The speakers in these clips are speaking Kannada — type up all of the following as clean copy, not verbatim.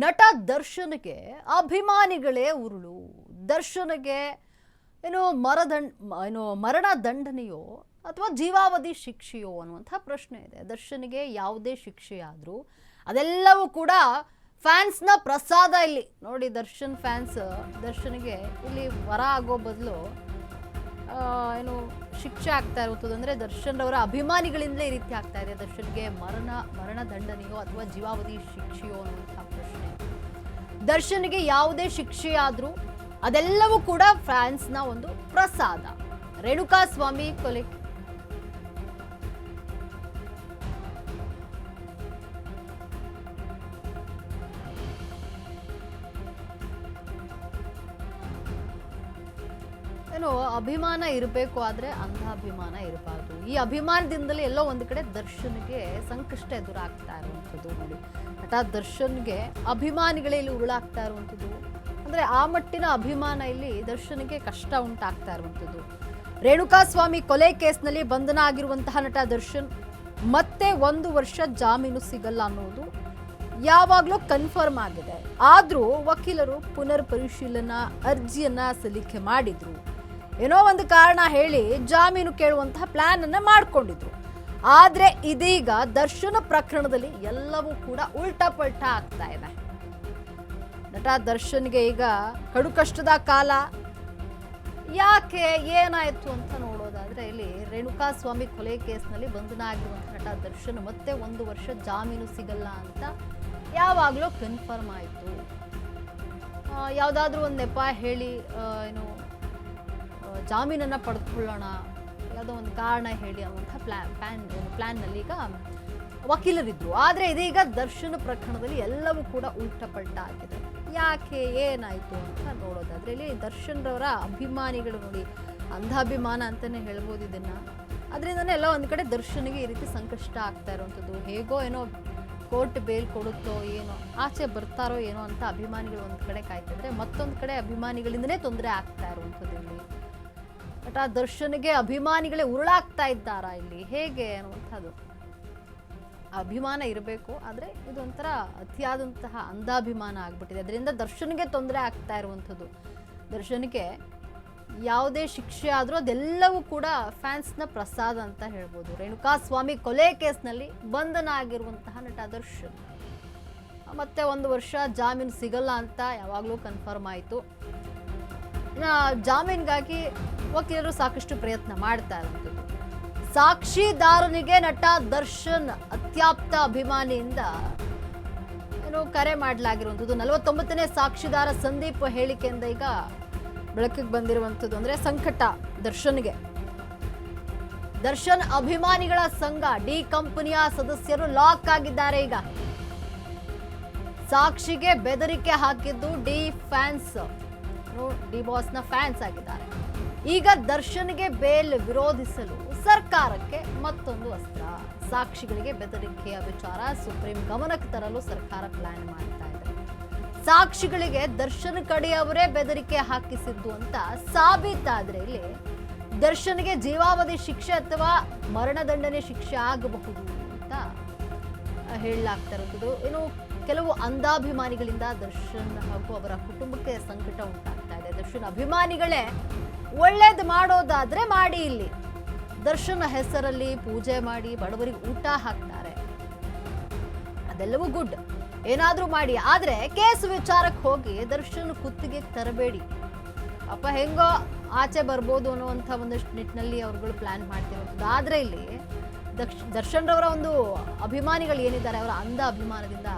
ನಟ ದರ್ಶನ್ಗೆ ಅಭಿಮಾನಿಗಳೇ ಉರುಳು. ದರ್ಶನ್ಗೆ ಮರಣ ದಂಡನೆಯೋ ಅಥವಾ ಜೀವಾವಧಿ ಶಿಕ್ಷೆಯೋ ಅನ್ನುವಂಥ ಪ್ರಶ್ನೆ ಇದೆ. ದರ್ಶನ್ಗೆ ಯಾವುದೇ ಶಿಕ್ಷೆಯಾದರೂ ಅದೆಲ್ಲವೂ ಕೂಡ ಫ್ಯಾನ್ಸ್ನ ಪ್ರಸಾದ. ಇಲ್ಲಿ ನೋಡಿ, ದರ್ಶನ್ ಫ್ಯಾನ್ಸ್ ದರ್ಶನ್ಗೆ ಇಲ್ಲಿ ವರ ಆಗೋ ಬದಲು ಶಿಕ್ಷೆ ಆಗ್ತಾ ಇರುತ್ತದೆ. ಅಂದರೆ ದರ್ಶನ್ ಅವರ ಅಭಿಮಾನಿಗಳಿಂದಲೇ ಈ ರೀತಿ ಆಗ್ತಾ ಇದೆ. ದರ್ಶನ್ಗೆ ಮರಣ ದಂಡನೆಯೋ ಅಥವಾ ಜೀವಾವಧಿ ಶಿಕ್ಷೆಯೋ ಅನ್ನುವಂಥ ಪ್ರಶ್ನೆ. ದರ್ಶನ್ಗೆ ಯಾವುದೇ ಶಿಕ್ಷೆ ಆದರೂ ಅದೆಲ್ಲವೂ ಕೂಡ ಫ್ಯಾನ್ಸ್ನ ಒಂದು ಪ್ರಸಾದ. ರೇಣುಕಾಸ್ವಾಮಿ ಕೊಲೆ ಅಭಿಮಾನ ಇರಬೇಕು, ಆದ್ರೆ ಅಂಧಾಭಿಮಾನ ಇರಬಾರ್ದು. ಈ ಅಭಿಮಾನದಿಂದಲೇ ಎಲ್ಲೋ ಒಂದು ಕಡೆ ದರ್ಶನ್ಗೆ ಸಂಕಷ್ಟ ಎದುರಾಗ್ತಾ ಇರುವಂಥದ್ದು. ನೋಡಿ, ನಟ ದರ್ಶನ್ಗೆ ಅಭಿಮಾನಿಗಳೇ ಇಲ್ಲಿ ಉರುಳಾಗ್ತಾ ಇರುವಂಥದ್ದು. ಅಂದ್ರೆ ಆ ಮಟ್ಟಿನ ಅಭಿಮಾನ ಇಲ್ಲಿ ದರ್ಶನ್ಗೆ ಕಷ್ಟ ಉಂಟಾಗ್ತಾ ಇರುವಂಥದ್ದು. ರೇಣುಕಾಸ್ವಾಮಿ ಕೊಲೆ ಕೇಸ್ನಲ್ಲಿ ಬಂಧನ ಆಗಿರುವಂತಹ ನಟ ದರ್ಶನ್ ಮತ್ತೆ 1 ವರ್ಷ ಜಾಮೀನು ಸಿಗಲ್ಲ ಅನ್ನೋದು ಯಾವಾಗಲೂ ಕನ್ಫರ್ಮ್ ಆಗಿದೆ. ಆದ್ರೂ ವಕೀಲರು ಪುನರ್ ಪರಿಶೀಲನಾ ಅರ್ಜಿಯನ್ನ ಸಲ್ಲಿಕೆ ಮಾಡಿದ್ರು. ಏನೋ ಒಂದು ಕಾರಣ ಹೇಳಿ ಜಾಮೀನು ಕೇಳುವಂತಹ ಪ್ಲಾನ್ ಅನ್ನ ಮಾಡ್ಕೊಂಡಿದ್ರು. ಆದ್ರೆ ಇದೀಗ ದರ್ಶನ ಪ್ರಕರಣದಲ್ಲಿ ಎಲ್ಲವೂ ಕೂಡ ಉಲ್ಟಾ ಪಲ್ಟಾ ಆಗ್ತಾ ಇದೆ. ನಟ ದರ್ಶನ್ಗೆ ಈಗ ಕಡು ಕಷ್ಟದ ಕಾಲ. ಯಾಕೆ, ಏನಾಯ್ತು ಅಂತ ನೋಡೋದಾದ್ರೆ, ಇಲ್ಲಿ ರೇಣುಕಾಸ್ವಾಮಿ ಕೊಲೆ ಕೇಸ್ನಲ್ಲಿ ಬಂಧನ ಆಗಿರುವಂತಹ ನಟ ದರ್ಶನ್ ಮತ್ತೆ 1 ವರ್ಷ ಜಾಮೀನು ಸಿಗಲ್ಲ ಅಂತ ಯಾವಾಗಲೂ ಕನ್ಫರ್ಮ್ ಆಯಿತು. ಯಾವುದಾದ್ರೂ ಒಂದು ನೆಪ ಹೇಳಿ ಜಾಮೀನನ್ನು ಪಡೆದುಕೊಳ್ಳೋಣ, ಯಾವುದೋ ಒಂದು ಕಾರಣ ಹೇಳಿ ಅನ್ನುವಂಥ ಪ್ಲ್ಯಾನ್ನಲ್ಲಿ ಈಗ ವಕೀಲರಿದ್ರು. ಆದರೆ ಇದೀಗ ದರ್ಶನ ಪ್ರಕರಣದಲ್ಲಿ ಎಲ್ಲವೂ ಕೂಡ ಉಲ್ಟಪಲ್ಟ ಆಗಿದೆ. ಯಾಕೆ, ಏನಾಯಿತು ಅಂತ ನೋಡೋದಾದ್ರೆ, ಇಲ್ಲಿ ದರ್ಶನ್ ರವರ ಅಭಿಮಾನಿಗಳು ನೋಡಿ, ಅಂಧಾಭಿಮಾನ ಅಂತಲೇ ಹೇಳ್ಬೋದು ಇದನ್ನು. ಅದರಿಂದನೇ ಎಲ್ಲ ಒಂದು ಕಡೆ ದರ್ಶನ್ಗೆ ಈ ರೀತಿ ಸಂಕಷ್ಟ ಆಗ್ತಾ ಇರುವಂಥದ್ದು. ಹೇಗೋ ಏನೋ ಕೋರ್ಟ್ ಬೇಲ್ ಕೊಡುತ್ತೋ ಏನೋ, ಆಚೆ ಬರ್ತಾರೋ ಏನೋ ಅಂತ ಅಭಿಮಾನಿಗಳು ಒಂದು ಕಡೆ ಕಾಯ್ತಿದ್ರೆ, ಮತ್ತೊಂದು ಕಡೆ ಅಭಿಮಾನಿಗಳಿಂದನೇ ತೊಂದರೆ ಆಗ್ತಾ ಇರುವಂಥದ್ದು. ಇಲ್ಲಿ ನಟ ದರ್ಶನ್ಗೆ ಅಭಿಮಾನಿಗಳೇ ಉರುಳಾಗ್ತಾ ಇದ್ದಾರಾ ಇಲ್ಲಿ, ಹೇಗೆ ಅನ್ನುವಂಥದ್ದು. ಅಭಿಮಾನ ಇರಬೇಕು, ಆದರೆ ಇದೊಂಥರ ಅತಿಯಾದಂತಹ ಅಂಧಾಭಿಮಾನ ಆಗ್ಬಿಟ್ಟಿದೆ. ಅದರಿಂದ ದರ್ಶನ್ಗೆ ತೊಂದರೆ ಆಗ್ತಾ ಇರುವಂಥದ್ದು. ದರ್ಶನ್ಗೆ ಯಾವುದೇ ಶಿಕ್ಷೆ ಆದರೂ ಅದೆಲ್ಲವೂ ಕೂಡ ಫ್ಯಾನ್ಸ್ನ ಪ್ರಸಾದ ಅಂತ ಹೇಳ್ಬೋದು. ರೇಣುಕಾಸ್ವಾಮಿ ಕೊಲೆ ಕೇಸ್ನಲ್ಲಿ ಬಂಧನ ಆಗಿರುವಂತಹ ನಟ ದರ್ಶನ್ ಮತ್ತೆ 1 ವರ್ಷ ಜಾಮೀನು ಸಿಗಲ್ಲ ಅಂತ ಯಾವಾಗಲೂ ಕನ್ಫರ್ಮ್ ಆಯಿತು. ಜಾಮೀನಿಗಾಗಿ ವಕೀಲರು ಸಾಕಷ್ಟು ಪ್ರಯತ್ನ ಮಾಡ್ತಾ ಇರುವಂಥದ್ದು. ಸಾಕ್ಷಿದಾರನಿಗೆ ನಟ ದರ್ಶನ್ ಅತ್ಯಾಪ್ತ ಅಭಿಮಾನಿಯಿಂದ ಕರೆ ಮಾಡಲಾಗಿರುವಂಥದ್ದು. 49ನೇ ಸಾಕ್ಷಿದಾರ ಸಂದೀಪ್ ಹೇಳಿಕೆಯಿಂದ ಈಗ ಬೆಳಕಿಗೆ ಬಂದಿರುವಂಥದ್ದು. ಅಂದ್ರೆ ಸಂಕಟ ದರ್ಶನ್ಗೆ. ದರ್ಶನ್ ಅಭಿಮಾನಿಗಳ ಸಂಘ ಡಿ ಕಂಪನಿಯ ಸದಸ್ಯರು ಲಾಕ್ ಆಗಿದ್ದಾರೆ. ಈಗ ಸಾಕ್ಷಿಗೆ ಬೆದರಿಕೆ ಹಾಕಿದ್ದು ಡಿ ಫ್ಯಾನ್ಸ್, ಡಿ ಬಾಸ್ನ ಫ್ಯಾನ್ಸ್ ಆಗಿದ್ದಾರೆ. ಈಗ ದರ್ಶನ್ಗೆ ಬೇಲ್ ವಿರೋಧಿಸಲು ಸರ್ಕಾರಕ್ಕೆ ಮತ್ತೊಂದು ಅಸ್ತ್ರ. ಸಾಕ್ಷಿಗಳಿಗೆ ಬೆದರಿಕೆಯ ವಿಚಾರ ಸುಪ್ರೀಂ ಗಮನಕ್ಕೆ ತರಲು ಸರ್ಕಾರ ಪ್ಲಾನ್ ಮಾಡ್ತಾ ಇದೆ. ಸಾಕ್ಷಿಗಳಿಗೆ ದರ್ಶನ್ ಕಡೆಯವರೇ ಬೆದರಿಕೆ ಹಾಕಿಸಿದ್ದು ಅಂತ ಸಾಬೀತಾದ್ರೆ ಇಲ್ಲಿ ದರ್ಶನ್ಗೆ ಜೀವಾವಧಿ ಶಿಕ್ಷೆ ಅಥವಾ ಮರಣದಂಡನೆ ಶಿಕ್ಷೆ ಆಗಬಹುದು ಅಂತ ಹೇಳಲಾಗ್ತಾ ಇರುವುದು. ಕೆಲವು ಅಂಧಾಭಿಮಾನಿಗಳಿಂದ ದರ್ಶನ್ ಹಾಗೂ ಅವರ ಕುಟುಂಬಕ್ಕೆ ಸಂಕಟ ಉಂಟಾಗ್ತಾ ಇದೆ. ದರ್ಶನ್ ಅಭಿಮಾನಿಗಳೇ ಒಳ್ಳೇದು ಮಾಡೋದಾದ್ರೆ ಮಾಡಿ, ಇಲ್ಲಿ ದರ್ಶನ್ ಹೆಸರಲ್ಲಿ ಪೂಜೆ ಮಾಡಿ ಬಡವರಿಗೆ ಊಟ ಹಾಕ್ತಾರೆ, ಅದೆಲ್ಲವೂ ಗುಡ್, ಏನಾದ್ರೂ ಮಾಡಿ. ಆದ್ರೆ ಕೇಸ್ ವಿಚಾರಕ್ಕೆ ಹೋಗಿ ದರ್ಶನ್ ಕುತ್ತಿಗೆ ತರಬೇಡಿ. ಅಪ್ಪ ಹೆಂಗೋ ಆಚೆ ಬರ್ಬೋದು ಅನ್ನುವಂಥ ಒಂದಷ್ಟು ನಿಟ್ಟಿನಲ್ಲಿ ಅವ್ರುಗಳು ಪ್ಲಾನ್ ಮಾಡ್ತಿರೋದು. ಆದ್ರೆ ಇಲ್ಲಿ ದರ್ಶನ್ ರವರ ಒಂದು ಅಭಿಮಾನಿಗಳು ಏನಿದ್ದಾರೆ, ಅವರ ಅಂಧ ಅಭಿಮಾನದಿಂದ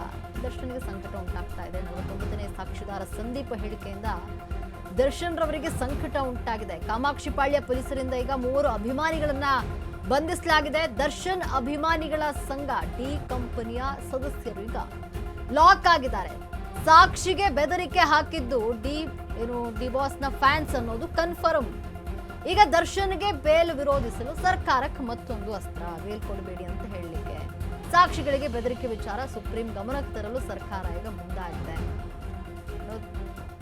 ದರ್ಶನ್ಗೆ ಸಂಕಟ ಉಂಟಾಗ್ತಾ ಇದೆ. 49ನೇ ಸಾಕ್ಷಿದಾರ ಸಂದೀಪ ಹೇಳಿಕೆಯಿಂದ ದರ್ಶನ್ ರವರಿಗೆ ಸಂಕಟ ಉಂಟಾಗಿದೆ. ಕಾಮಾಕ್ಷಿಪಾಳ್ಯ ಪೊಲೀಸರಿಂದ ಈಗ 3 ಅಭಿಮಾನಿಗಳನ್ನ ಬಂಧಿಸಲಾಗಿದೆ. ದರ್ಶನ್ ಅಭಿಮಾನಿಗಳ ಸಂಘ ಡಿ ಕಂಪನಿಯ ಸದಸ್ಯರು ಈಗ ಲಾಕ್ ಆಗಿದ್ದಾರೆ. ಸಾಕ್ಷಿಗೆ ಬೆದರಿಕೆ ಹಾಕಿದ್ದು ಡಿ ಬಾಸ್ನ ಫ್ಯಾನ್ಸ್ ಅನ್ನೋದು ಕನ್ಫರ್ಮ್. ಈಗ ದರ್ಶನ್ಗೆ ಬೇಲ್ ವಿರೋಧಿಸಲು ಸರ್ಕಾರಕ್ಕೆ ಮತ್ತೊಂದು ಅಸ್ತ್ರ. ಬೇಲ್ ಕೊಡಬೇಡಿ ಅಂತ ಹೇಳಲಿಕ್ಕೆ, ಸಾಕ್ಷಿಗಳಿಗೆ ಬೆದರಿಕೆ ವಿಚಾರ ಸುಪ್ರೀಂ ಗಮನಕ್ಕೆ ತರಲು ಸರ್ಕಾರ ಈಗ ಮುಂದಾಗಿದೆ.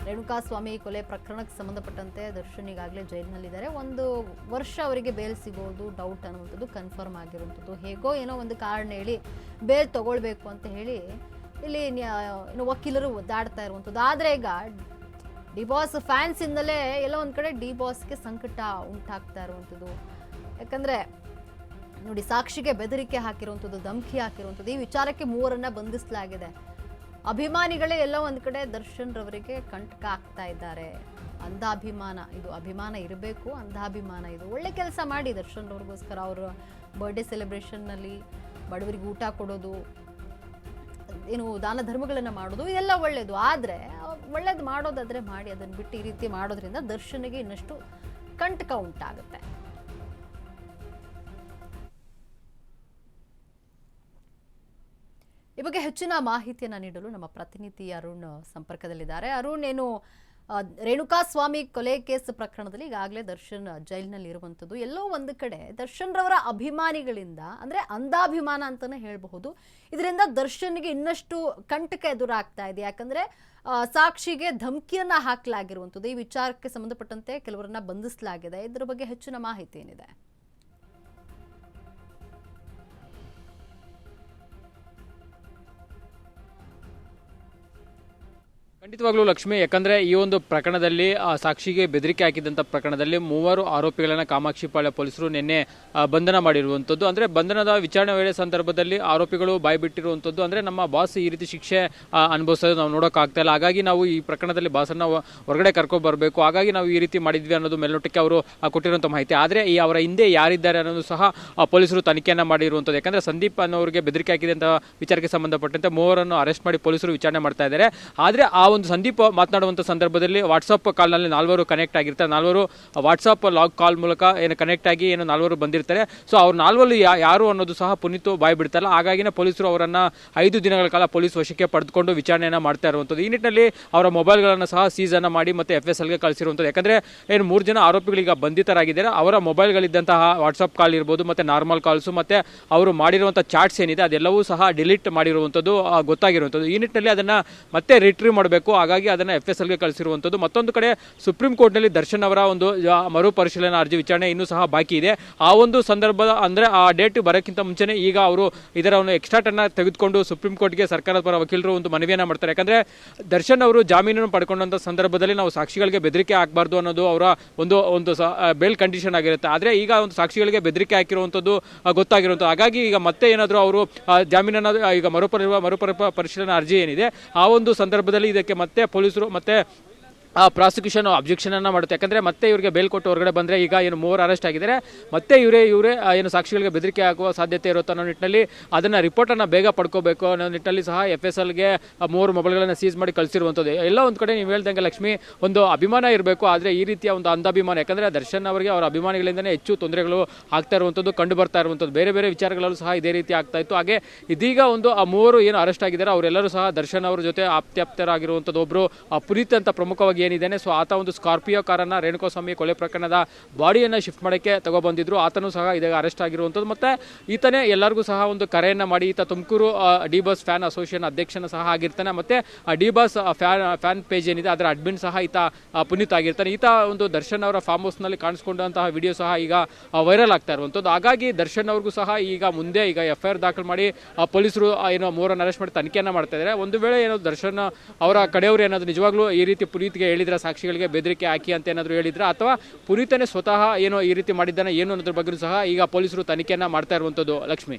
ರೇಣುಕಾಸ್ವಾಮಿ ಕೊಲೆ ಪ್ರಕರಣಕ್ಕೆ ಸಂಬಂಧಪಟ್ಟಂತೆ ದರ್ಶನ್ ಈಗಾಗಲೇ ಜೈಲಿನಲ್ಲಿದ್ದಾರೆ. 1 ವರ್ಷ ಅವರಿಗೆ ಬೇಲ್ ಸಿಗೋದು ಡೌಟ್ ಅನ್ನುವಂಥದ್ದು ಕನ್ಫರ್ಮ್ ಆಗಿರುವಂಥದ್ದು. ಹೇಗೋ ಏನೋ ಒಂದು ಕಾರಣ ಹೇಳಿ ಬೇಲ್ ತಗೊಳ್ಬೇಕು ಅಂತ ಹೇಳಿ ಇಲ್ಲಿ ಇನ್ನು ವಕೀಲರು ಒದ್ದಾಡ್ತಾ ಇರುವಂಥದ್ದು. ಆದರೆ ಈಗ ಡಿ ಬಾಸ್ ಫ್ಯಾನ್ಸ್ ಇಂದಲೇ ಎಲ್ಲ ಒಂದು ಕಡೆ ಡಿ ಬಾಸ್ಗೆ ಸಂಕಟ ಉಂಟಾಗ್ತಾ ಇರುವಂಥದ್ದು. ಯಾಕಂದರೆ ನೋಡಿ, ಸಾಕ್ಷಿಗೆ ಬೆದರಿಕೆ ಹಾಕಿರುವಂಥದ್ದು, ಧಮಕಿ ಹಾಕಿರುವಂಥದ್ದು, ಈ ವಿಚಾರಕ್ಕೆ ಮೂವರನ್ನ ಬಂಧಿಸಲಾಗಿದೆ. ಅಭಿಮಾನಿಗಳೇ ಎಲ್ಲ ಒಂದು ಕಡೆ ದರ್ಶನ್ ರವರಿಗೆ ಕಂಟಕ ಆಗ್ತಾ ಇದ್ದಾರೆ. ಅಂಧಾಭಿಮಾನ, ಇದು ಅಭಿಮಾನ ಇರಬೇಕು, ಅಂಧಾಭಿಮಾನ ಇದು. ಒಳ್ಳೆ ಕೆಲಸ ಮಾಡಿ ದರ್ಶನ್ ರವ್ರಿಗೋಸ್ಕರ ಅವರ ಬರ್ಡೇ ಸೆಲೆಬ್ರೇಷನ್ನಲ್ಲಿ ಬಡವರಿಗೆ ಊಟ ಕೊಡೋದು, ಏನು ದಾನ ಧರ್ಮಗಳನ್ನು ಮಾಡೋದು, ಇದೆಲ್ಲ ಒಳ್ಳೆಯದು. ಆದರೆ ಒಳ್ಳೇದು ಮಾಡೋದಾದರೆ ಮಾಡಿ, ಅದನ್ನು ಬಿಟ್ಟು ಈ ರೀತಿ ಮಾಡೋದ್ರಿಂದ ದರ್ಶನ್ಗೆ ಇನ್ನಷ್ಟು ಕಂಟಕ ಉಂಟಾಗುತ್ತೆ. ಈ ಬಗ್ಗೆ ಹೆಚ್ಚಿನ ಮಾಹಿತಿಯನ್ನು ನೀಡಲು ನಮ್ಮ ಪ್ರತಿನಿಧಿ ಅರುಣ್ ಸಂಪರ್ಕದಲ್ಲಿದ್ದಾರೆ. ಅರುಣ್, ಏನು ರೇಣುಕಾ ಸ್ವಾಮಿ ಕೊಲೆ ಕೇಸ್ ಪ್ರಕರಣದಲ್ಲಿ ಈಗಾಗಲೇ ದರ್ಶನ್ ಜೈಲಿನಲ್ಲಿ ಇರುವಂಥದ್ದು, ಎಲ್ಲೋ ಒಂದು ಕಡೆ ದರ್ಶನ್ ರವರ ಅಭಿಮಾನಿಗಳಿಂದ, ಅಂದರೆ ಅಂಧಾಭಿಮಾನ ಅಂತಲೇ ಹೇಳಬಹುದು, ಇದರಿಂದ ದರ್ಶನ್ಗೆ ಇನ್ನಷ್ಟು ಕಂಟಕ ಎದುರಾಗ್ತಾ ಇದೆ. ಯಾಕಂದರೆ ಸಾಕ್ಷಿಗೆ ಧಮಕಿಯನ್ನು ಹಾಕಲಾಗಿರುವಂಥದ್ದು. ಈ ವಿಚಾರಕ್ಕೆ ಸಂಬಂಧಪಟ್ಟಂತೆ ಕೆಲವರನ್ನ ಬಂಧಿಸಲಾಗಿದೆ. ಇದರ ಬಗ್ಗೆ ಹೆಚ್ಚಿನ ಮಾಹಿತಿ ಏನಿದೆ? ಖಂಡಿತವಾಗ್ಲೂ ಲಕ್ಷ್ಮಿ, ಯಾಕಂದರೆ ಈ ಒಂದು ಪ್ರಕರಣದಲ್ಲಿ ಸಾಕ್ಷಿಗೆ ಬೆದರಿಕೆ ಹಾಕಿದಂಥ ಪ್ರಕರಣದಲ್ಲಿ 3 ಆರೋಪಿಗಳನ್ನು ಕಾಮಾಕ್ಷಿಪಾಳ್ಯ ಪೊಲೀಸರು ನಿನ್ನೆ ಬಂಧನ ಮಾಡಿರುವಂಥದ್ದು. ಅಂದರೆ ಬಂಧನದ ವಿಚಾರಣೆ ವೇಳೆ ಸಂದರ್ಭದಲ್ಲಿ ಆರೋಪಿಗಳು ಬಾಯ್ಬಿಟ್ಟಿರುವಂಥದ್ದು, ಅಂದರೆ ನಮ್ಮ ಬಾಸ್ ಈ ರೀತಿ ಶಿಕ್ಷೆ ಅನುಭವಿಸೋದು ನಾವು ನೋಡೋಕ್ಕಾಗ್ತಾ ಇಲ್ಲ, ಹಾಗಾಗಿ ನಾವು ಈ ಪ್ರಕರಣದಲ್ಲಿ ಬಾಸನ್ನು ಹೊರಗಡೆ ಕರ್ಕೊಬರಬೇಕು, ಹಾಗಾಗಿ ನಾವು ಈ ರೀತಿ ಮಾಡಿದ್ವಿ ಅನ್ನೋದು ಮೇಲ್ನೋಟಕ್ಕೆ ಅವರು ಕೊಟ್ಟಿರುವಂಥ ಮಾಹಿತಿ. ಆದರೆ ಈ ಅವರ ಹಿಂದೆ ಯಾರಿದ್ದಾರೆ ಅನ್ನೋದು ಸಹ ಪೊಲೀಸರು ತನಿಖೆಯನ್ನು ಮಾಡಿರುವಂಥದ್ದು. ಯಾಕಂದರೆ ಸಂದೀಪ್ ಅನ್ನೋರಿಗೆ ಬೆದರಿಕೆ ಹಾಕಿದಂಥ ವಿಚಾರಕ್ಕೆ ಸಂಬಂಧಪಟ್ಟಂತೆ 3 ಅರೆಸ್ಟ್ ಮಾಡಿ ಪೊಲೀಸರು ವಿಚಾರಣೆ ಮಾಡ್ತಾ ಇದ್ದಾರೆ. ಆದರೆ ಆ ಒಂದು ಸಂದೀಪ್ ಮಾತನಾಡುವಂಥ ಸಂದರ್ಭದಲ್ಲಿ ವಾಟ್ಸಪ್ ಕಾಲ್ನಲ್ಲಿ 4 ಕನೆಕ್ಟ್ ಆಗಿರ್ತಾರೆ. 4 ವಾಟ್ಸಪ್ ಲಾಗ್ ಕಾಲ್ ಮೂಲಕ ಏನು ಕನೆಕ್ಟ್ ಆಗಿ ಏನು 4 ಬಂದಿರ್ತಾರೆ. ಸೊ ಅವ್ರು 4 ಯಾರು ಅನ್ನೋದು ಸಹ ಪುನೀತ್ ಬಾಯ್ ಬಿಡ್ತಾರಲ್ಲ, ಹಾಗಾಗಿನೇ ಪೊಲೀಸರು ಅವರನ್ನು 5 ದಿನಗಳ ಕಾಲ ಪೊಲೀಸ್ ವಶಕ್ಕೆ ಪಡೆದುಕೊಂಡು ವಿಚಾರಣೆಯನ್ನು ಮಾಡ್ತಾ ಇರುವಂಥದ್ದು. ಈ ನಿಟ್ಟಿನಲ್ಲಿ ಅವರ ಮೊಬೈಲ್ಗಳನ್ನು ಸಹ ಸೀಸನ್ನು ಮಾಡಿ ಮತ್ತು FSLಗೆ ಕಳಿಸಿರುವಂಥದ್ದು. ಯಾಕಂದರೆ ಏನು 3 ಜನ ಆರೋಪಿಗಳೀಗ ಬಂಧಿತರಾಗಿದ್ದಾರೆ. ಅವರ ಮೊಬೈಲ್ಗಳಿದ್ದಂತಹ ವಾಟ್ಸಪ್ ಕಾಲ್ ಇರ್ಬೋದು, ಮತ್ತು ನಾರ್ಮಲ್ ಕಾಲ್ಸು, ಮತ್ತು ಅವರು ಮಾಡಿರುವಂಥ ಚಾಟ್ಸ್ ಏನಿದೆ ಅದೆಲ್ಲವೂ ಸಹ ಡಿಲೀಟ್ ಮಾಡಿರುವಂಥದ್ದು ಗೊತ್ತಾಗಿರುವಂಥದ್ದು. ಈ ನಿಟ್ಟಿನಲ್ಲಿ ಅದನ್ನು ಮತ್ತೆ ರಿಟ್ರೀವ್ ಮಾಡಬೇಕು, ಹಾಗಾಗಿ ಅದನ್ನು FSLಗೆ ಕಳಿಸಿರುವಂಥದ್ದು. ಮತ್ತೊಂದು ಕಡೆ ಸುಪ್ರೀಂ ಕೋರ್ಟ್ನಲ್ಲಿ ದರ್ಶನ್ ಅವರ ಒಂದು ಮರುಪರಿಶೀಲನಾ ಅರ್ಜಿ ವಿಚಾರಣೆ ಇನ್ನೂ ಸಹ ಬಾಕಿ ಇದೆ. ಆ ಒಂದು ಸಂದರ್ಭದ ಅಂದರೆ ಆ ಡೇಟ್ ಬರೋಕ್ಕಿಂತ ಮುಂಚೆನೇ ಈಗ ಅವರು ಇದರ ಒಂದು ಎಕ್ಸ್ಟ್ರಾಟನ್ನು ತೆಗೆದುಕೊಂಡು ಸುಪ್ರೀಂ ಕೋರ್ಟ್ಗೆ ಸರ್ಕಾರದ ಪರ ವಕೀಲರು ಒಂದು ಮನವಿಯನ್ನು ಮಾಡ್ತಾರೆ. ಯಾಕಂದರೆ ದರ್ಶನ್ ಅವರು ಜಾಮೀನನ್ನು ಪಡ್ಕೊಂಡಂಥ ಸಂದರ್ಭದಲ್ಲಿ ನಾವು ಸಾಕ್ಷಿಗಳಿಗೆ ಬೆದರಿಕೆ ಹಾಕಬಾರ್ದು ಅನ್ನೋದು ಅವರ ಒಂದು ಬೇಲ್ ಕಂಡೀಷನ್ ಆಗಿರುತ್ತೆ. ಆದರೆ ಈಗ ಒಂದು ಸಾಕ್ಷಿಗಳಿಗೆ ಬೆದರಿಕೆ ಹಾಕಿರುವಂಥದ್ದು ಗೊತ್ತಾಗಿರುವಂಥದ್ದು. ಹಾಗಾಗಿ ಈಗ ಮತ್ತೆ ಏನಾದರೂ ಅವರು ಜಾಮೀನನ್ನು ಈಗ ಮರುಪರಿಶೀಲನಾ ಅರ್ಜಿ ಏನಿದೆ ಆ ಒಂದು ಸಂದರ್ಭದಲ್ಲಿ ಇದಕ್ಕೆ ಮತ್ತೆ ಪೊಲೀಸರು ಮತ್ತೆ ಪ್ರಾಸಿಕ್ಯೂಷನ್ ಅಬ್ಜೆಕ್ಷನನ್ನು ಮಾಡುತ್ತೆ. ಯಾಕಂದರೆ ಮತ್ತೆ ಇವರಿಗೆ ಬೇಲ್ ಕೊಟ್ಟು ಹೊರಗಡೆ ಬಂದರೆ ಈಗ ಏನು 3 ಅರೆಸ್ಟ್ ಆಗಿದ್ದಾರೆ, ಮತ್ತೆ ಇವರೇ ಏನು ಸಾಕ್ಷಿಗಳಿಗೆ ಬೆದರಿಕೆ ಹಾಕುವ ಸಾಧ್ಯತೆ ಇರುತ್ತೆ ಅನ್ನೋ ನಿಟ್ಟಿನಲ್ಲಿ ಅದನ್ನು ರಿಪೋರ್ಟನ್ನು ಬೇಗ ಪಡ್ಕೋಬೇಕು ಅನ್ನೋ ನಿಟ್ಟಿನಲ್ಲಿ ಸಹ FSLಗೆ 3 ಮೊಬೈಲ್ಗಳನ್ನು ಸೀಸ್ ಮಾಡಿ ಕಳಿಸಿರುವಂಥದ್ದು. ಎಲ್ಲ ಒಂದು ಕಡೆ ನೀವು ಹೇಳ್ದಂಗೆ ಲಕ್ಷ್ಮಿ, ಒಂದು ಅಭಿಮಾನ ಇರಬೇಕು, ಆದರೆ ಈ ರೀತಿಯ ಒಂದು ಅಂಧಾಭಿಮಾನ, ಯಾಕಂದರೆ ದರ್ಶನ್ ಅವರಿಗೆ ಅವರ ಅಭಿಮಾನಿಗಳಿಂದಲೇ ಹೆಚ್ಚು ತೊಂದರೆಗಳು ಆಗ್ತಾ ಇರುವಂಥದ್ದು ಕಂಡು ಬರ್ತಾ ಇರುವಂಥದ್ದು. ಬೇರೆ ಬೇರೆ ವಿಚಾರಗಳಲ್ಲೂ ಸಹ ಇದೇ ರೀತಿ ಆಗ್ತಾ ಇತ್ತು. ಹಾಗೆ ಇದೀಗ ಒಂದು 3 ಏನು ಅರೆಸ್ಟ್ ಆಗಿದ್ದಾರೆ ಅವರೆಲ್ಲರೂ ಸಹ ದರ್ಶನ್ ಅವರ ಜೊತೆ ಆಪ್ತರಾಗಿರುವಂಥದ್ದು. ಒಬ್ಬರು ಪುನೀತ್ ಅಂತ ಪ್ರಮುಖವಾಗಿ ಏನಿದ್ದಾನೆ, ಸೊ ಆತ ಒಂದು ಸ್ಕಾರ್ಪಿಯೋ ಕಾರನ್ನು ರೇಣುಕಾಸ್ವಾಮಿ ಕೊಲೆ ಪ್ರಕರಣದ ಬಾಡಿಯನ್ನು ಶಿಫ್ಟ್ ಮಾಡೋಕ್ಕೆ ತಗೊಬಂದಿದ್ರು. ಆತನೂ ಸಹ ಇದೀಗ ಅರೆಸ್ಟ್ ಆಗಿರುವಂಥದ್ದು. ಮತ್ತು ಈತನೇ ಎಲ್ಲರಿಗೂ ಸಹ ಒಂದು ಕರೆಯನ್ನು ಮಾಡಿ, ಈತ Tumakuru D boss fan association ಅಧ್ಯಕ್ಷನ ಸಹ ಆಗಿರ್ತಾನೆ, ಮತ್ತು ಡಿ ಬಾಸ್ ಫ್ಯಾನ್ ಪೇಜ್ ಏನಿದೆ ಅದರ ಅಡ್ಮಿನ್ ಸಹ ಈತ ಪುನೀತ್ ಆಗಿರ್ತಾನೆ. ಈತ ಒಂದು ದರ್ಶನ್ ಅವರ ಫಾರ್ಮ್ ಹೌಸ್ನಲ್ಲಿ ಕಾಣಿಸ್ಕೊಂಡಂತಹ ವಿಡಿಯೋ ಸಹ ಈಗ ವೈರಲ್ ಆಗ್ತಾ ಇರುವಂಥದ್ದು. ಹಾಗಾಗಿ ದರ್ಶನ್ ಅವ್ರಿಗೂ ಸಹ ಈಗ ಮುಂದೆ ಈಗ FIR ದಾಖಲು ಮಾಡಿ ಪೊಲೀಸರು ಏನೋ 3 ಅರೆಸ್ಟ್ ಮಾಡಿ ತನಿಖೆಯನ್ನು ಮಾಡ್ತಾ ಇದ್ದಾರೆ. ಒಂದು ವೇಳೆ ಏನೋ ದರ್ಶನ್ ಅವರ ಕಡೆಯವರು ಏನಾದರೂ ನಿಜವಾಗ್ಲೂ ಈ ರೀತಿ ಪುನೀತ್ಗೆ ಹೇಳಿದ್ರೆ, ಸಾಕ್ಷಿಗಳಿಗೆ ಬೆದರಿಕೆ ಹಾಕಿ ಅಂತ ಏನಾದರೂ ಹೇಳಿದ್ರೆ, ಅಥವಾ ಪುನೀತನೇ ಸ್ವತಃ ಏನೋ ಈ ರೀತಿ ಮಾಡಿದ್ದಾನೆ ಏನು ಅನ್ನೋದ್ರ ಬಗ್ಗೆ ಸಹ ಈಗ ಪೊಲೀಸರು ತನಿಖೆಯನ್ನು ಮಾಡ್ತಾ ಇರುವಂಥದ್ದು. ಲಕ್ಷ್ಮಿ.